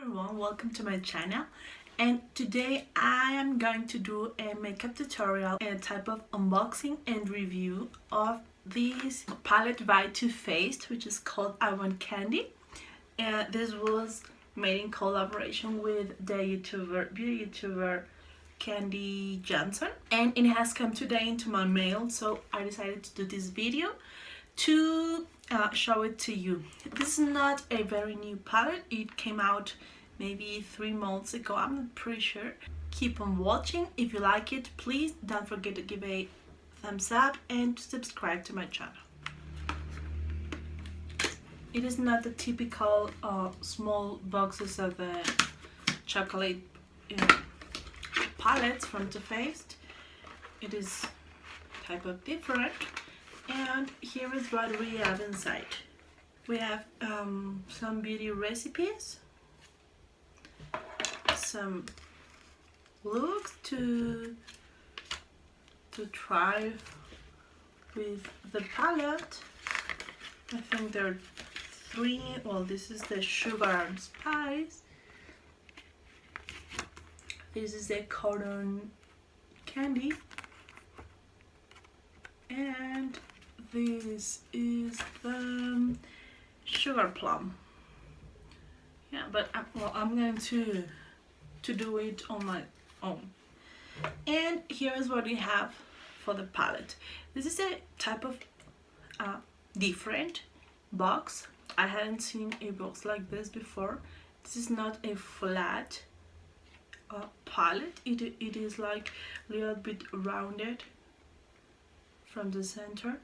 everyone, welcome to my channel, and today I am going to do a makeup tutorial and a type of unboxing and review of this palette by Too Faced, which is called I Want Kandee. And this was made in collaboration with the beauty YouTuber Kandee Johnson, and it has come today into my mail, so I decided to do this video to show it to you. This is not a very new palette. It came out maybe 3 months ago, I'm not pretty sure. Keep on watching. If you like it, please don't forget to give a thumbs up and subscribe to my channel. It is not the typical small boxes of the chocolate palettes from Too Faced. It is type of different. And here is what we have inside. We have some beauty recipes, some looks to try with the palette. I think there are 3. Well, this is the sugar and spice. This is the cotton candy, and this is the sugar plum. Yeah, but I'm going to do it on my own. And here is what we have for the palette. This is a type of different box. I hadn't seen a box like this before. This is not a flat palette. It is like a little bit rounded from the center.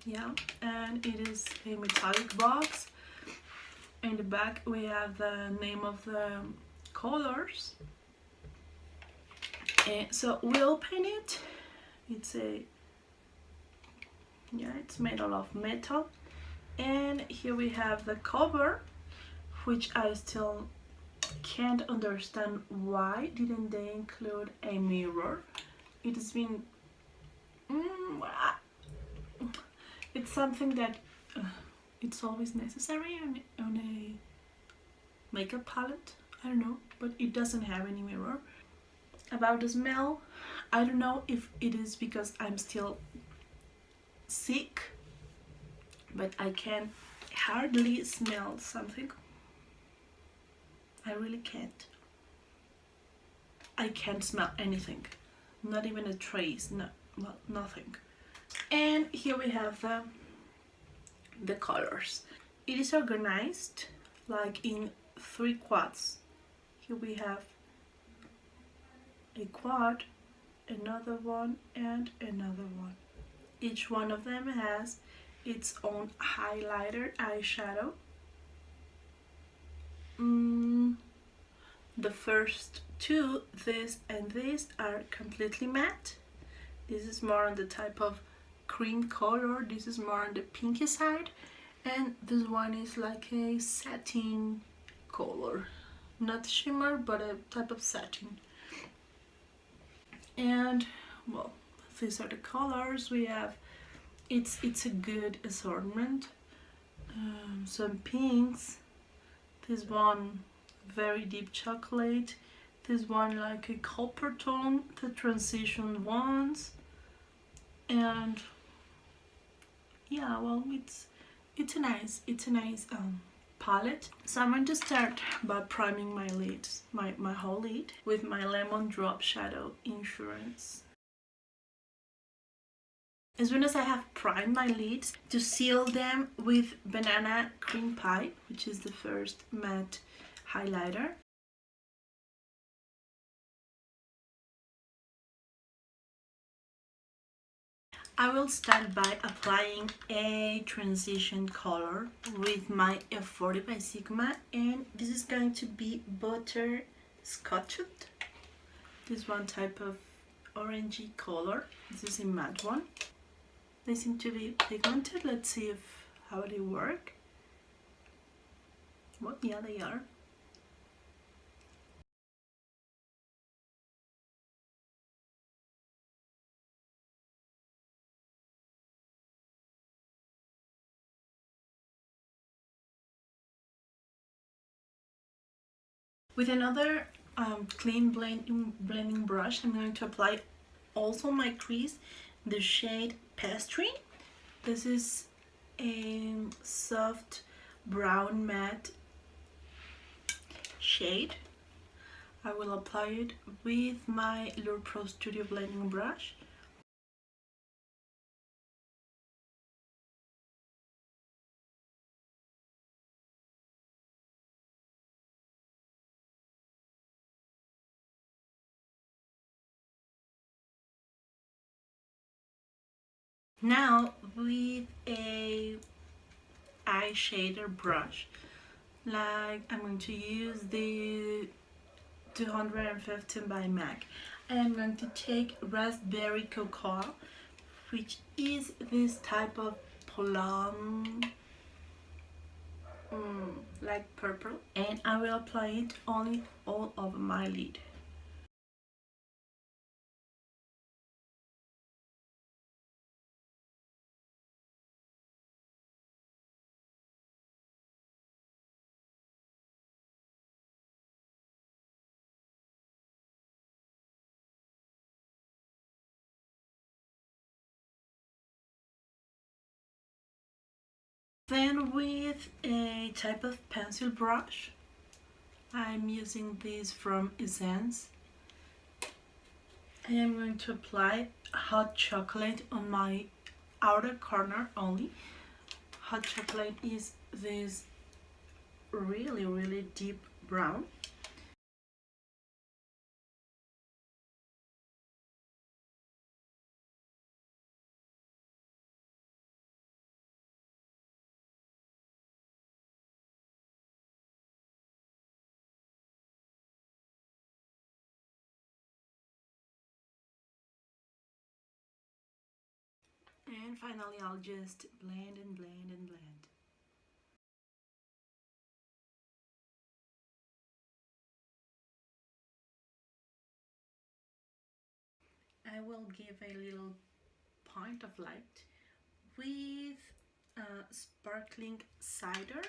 Yeah, and it is a metallic box. In the back we have the name of the colors. And so we open it. It's made out of metal, and here we have the cover, which I still can't understand why didn't they include a mirror. It has been it's something that it's always necessary on a makeup palette. I don't know, but it doesn't have any mirror. About the smell, I don't know if it is because I'm still sick, but I can hardly smell something. I really can't. I can't smell anything, not even a trace, no, well, nothing. And here we have the colors. It is organized like in 3 quads. Here we have a quad, another one, and another one. Each one of them has its own highlighter eyeshadow. The first 2, this and this, are completely matte. This is more on the type of cream color, this is more on the pinky side, and this one is like a satin color, not shimmer but a type of satin. And well, these are the colors we have. It's a good assortment. Some pinks, this one very deep chocolate, this one like a copper tone, the transition ones, and yeah, well, it's a nice palette. So I'm going to start by priming my lids, my whole lid, with my Lemon Drop Shadow Insurance. As soon as I have primed my lids, to seal them with Banana Cream Pie, which is the first matte highlighter. I will start by applying a transition color with my F40 by Sigma, and this is going to be Butter Scotched. This one type of orangey color. This is a matte one. They seem to be pigmented. Let's see how they work. Well, yeah, they are. With another clean blending brush, I'm going to apply also my crease, the shade Pastry. This is a soft brown matte shade. I will apply it with my Lure Pro Studio blending brush. Now with a eyeshadow brush, like I'm going to use the 215 by MAC. I am going to take Raspberry Cocoa, which is this type of plum, like purple, and I will apply it only all over my lid. Then with a type of pencil brush, I'm using this from Essence. I am going to apply hot chocolate on my outer corner only. Hot chocolate is this really deep brown. And finally I'll just blend and blend and blend. I will give a little point of light with sparkling cider.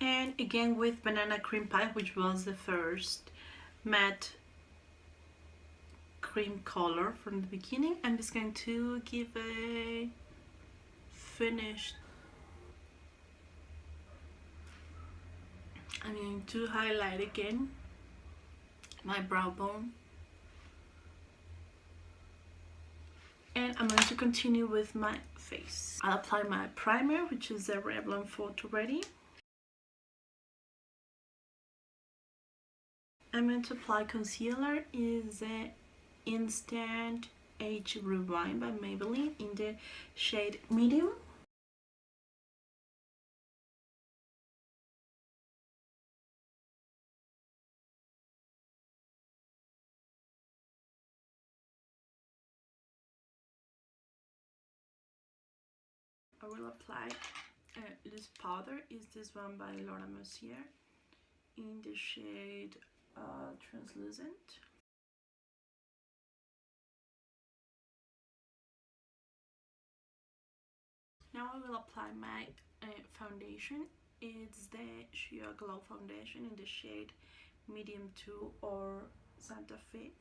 And again with banana cream pie, which was the first matte cream color from the beginning. I'm just going to give a finish. I'm going to highlight again my brow bone. And I'm going to continue with my face. I'll apply my primer, which is the Revlon Photo Ready. I'm going to apply concealer, is the Instant Age Rewind by Maybelline in the shade Medium. I will apply loose powder, is this one by Laura Mercier in the shade Translucent. Now I will apply my foundation. It's the Sheer Glow foundation in the shade Medium 2 or Santa Fe.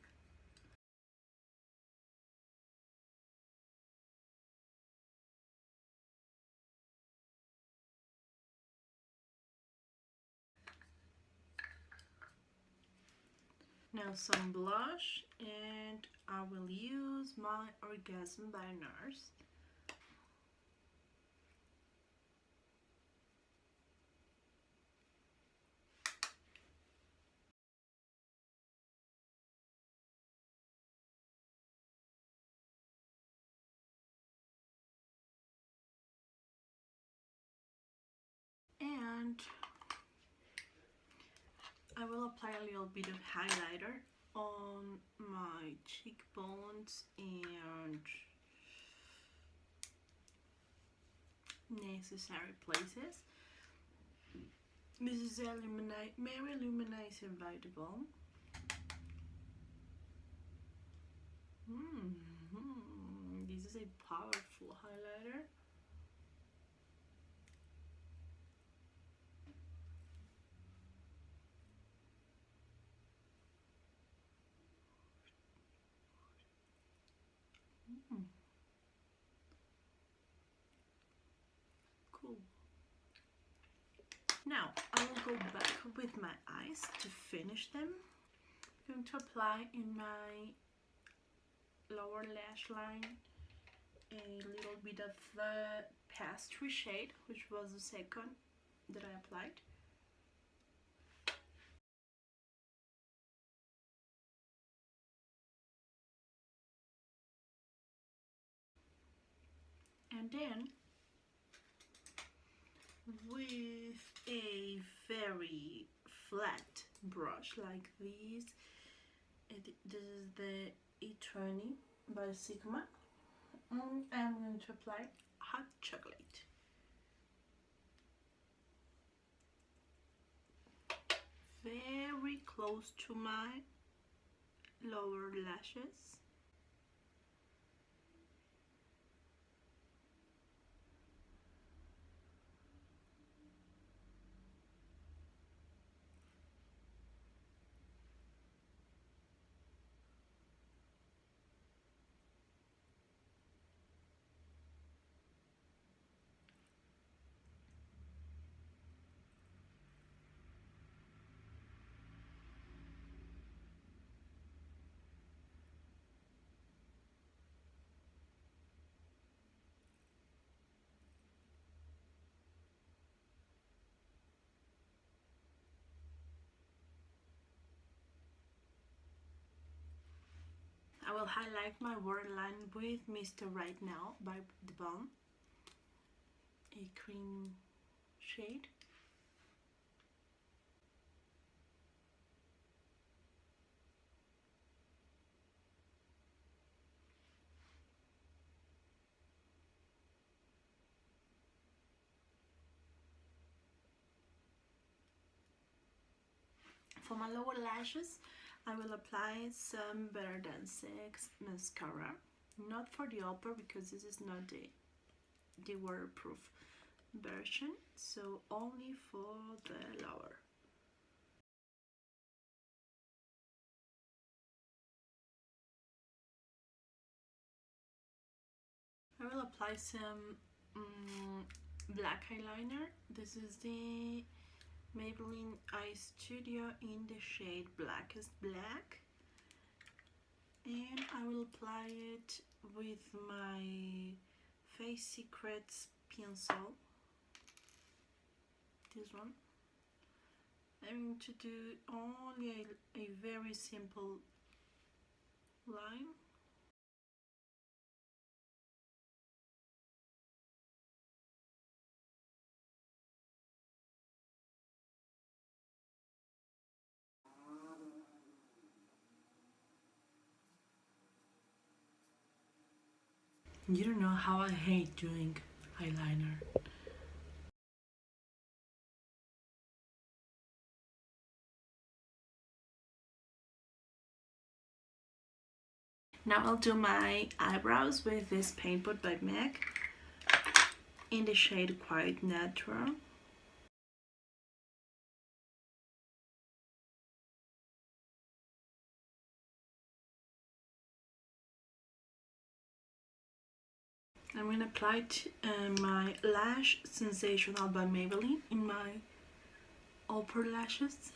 Now some blush, and I will use my Orgasm by Nars. And I will apply a little bit of highlighter on my cheekbones and necessary places. This is Mary Illuminating by the Balm. is a powerful highlighter. Cool. Now I will go back with my eyes to finish them. I'm going to apply in my lower lash line a little bit of the pastry shade, which was the second that I applied. And then with a very flat brush like this, this is the E20 by Sigma, and I'm going to apply hot chocolate. Very close to my lower lashes. I will highlight my waterline with Mr. Right Now by The Balm, a cream shade. For my lower lashes, I will apply some Better Than Sex mascara. Not for the upper because this is not the waterproof version, so only for the lower. I will apply some black eyeliner. This is the Maybelline Eye Studio in the shade Blackest Black, and I will apply it with my Face Secrets pencil, this one. I'm going to do only a very simple line. You don't know how I hate doing eyeliner. Now I'll do my eyebrows with this paint pot by MAC in the shade Quite Natural. I'm going to apply my Lash Sensational by Maybelline in my upper lashes.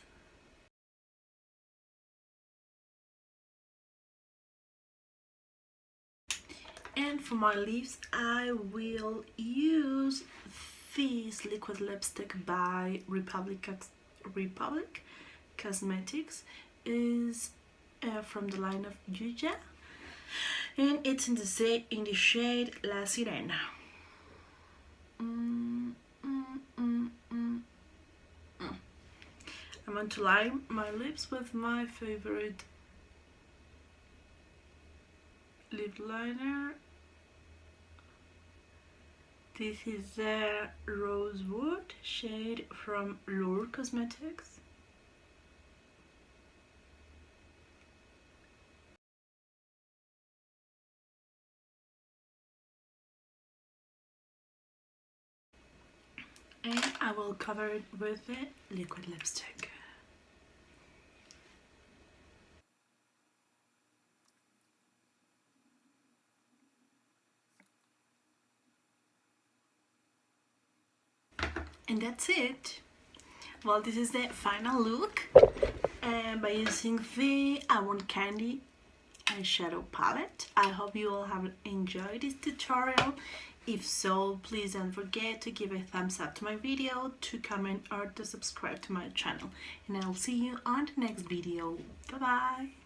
And for my lips, I will use this liquid lipstick by Republic Cosmetics. Is from the line of Yuja, and it's in the shade La Sirena. I'm going to line my lips with my favorite lip liner. This is the Rosewood shade from Lure Cosmetics. and I will cover it with the liquid lipstick. And that's it. Well, this is the final look by using the Kandee eyeshadow palette. I hope you all have enjoyed this tutorial. If so, please don't forget to give a thumbs up to my video, to comment or to subscribe to my channel. And I'll see you on the next video. Bye bye!